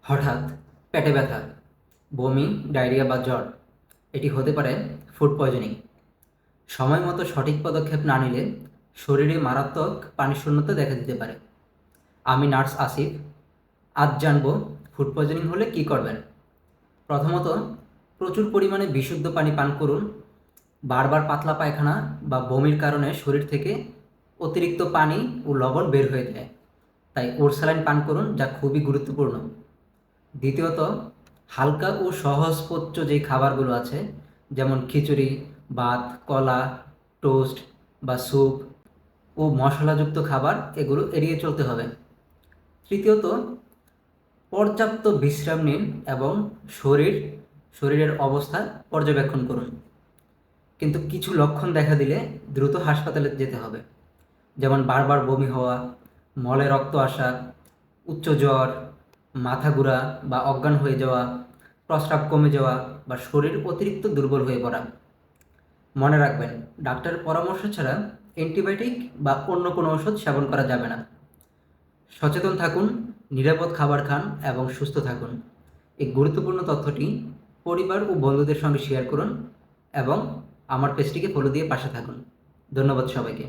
হঠাৎ পেটে ব্যথা, বমি, ডায়রিয়া বা জ্বর এটি হতে পারে ফুড পয়জনিং। সময় মতো সঠিক পদক্ষেপ না নিলে শরীরে মারাত্মক পানিশূন্যতা দেখা দিতে পারে। আমি নার্স আসিফ। আজ জানব ফুড পয়জনিং হলে কী করবেন। প্রথমত, প্রচুর পরিমাণে বিশুদ্ধ পানি পান করুন। বারবার পাতলা পায়খানা বা বমির কারণে শরীর থেকে অতিরিক্ত পানি ও লবণ বের হয়ে যায়, তাই ওরসালাইন পান করুন, যা খুবই গুরুত্বপূর্ণ। দ্বিতীয়ত, হালকা ও সহজপাচ্য যে খাবারগুলো আছে, যেমন খিচুড়ি, ভাত, কলা, টোস্ট বা স্যুপ ও মশলাযুক্ত খাবার, এগুলো এড়িয়ে চলতে হবে। তৃতীয়ত, পর্যাপ্ত বিশ্রাম নিন এবং শরীরের অবস্থা পর্যবেক্ষণ করুন। কিন্তু কিছু লক্ষণ দেখা দিলে দ্রুত হাসপাতালে যেতে হবে, যেমন বারবার বমি হওয়া, মলে রক্ত আসা, উচ্চ জ্বর, মাথা ঘোরা বা অজ্ঞান হয়ে যাওয়া, প্রস্রাব কমে যাওয়া বা শরীর অতিরিক্ত দুর্বল হয়ে পড়া। মনে রাখবেন, ডাক্তারের পরামর্শ ছাড়া অ্যান্টিবায়োটিক বা অন্য কোনো ওষুধ সেবন করা যাবে না। সচেতন থাকুন, নিরাপদ খাবার খান এবং সুস্থ থাকুন। এই গুরুত্বপূর্ণ তথ্যটি পরিবার ও বন্ধুদের সঙ্গে শেয়ার করুন এবং আমার পেজটিকে ফলো দিয়ে পাশে থাকুন। ধন্যবাদ সবাইকে।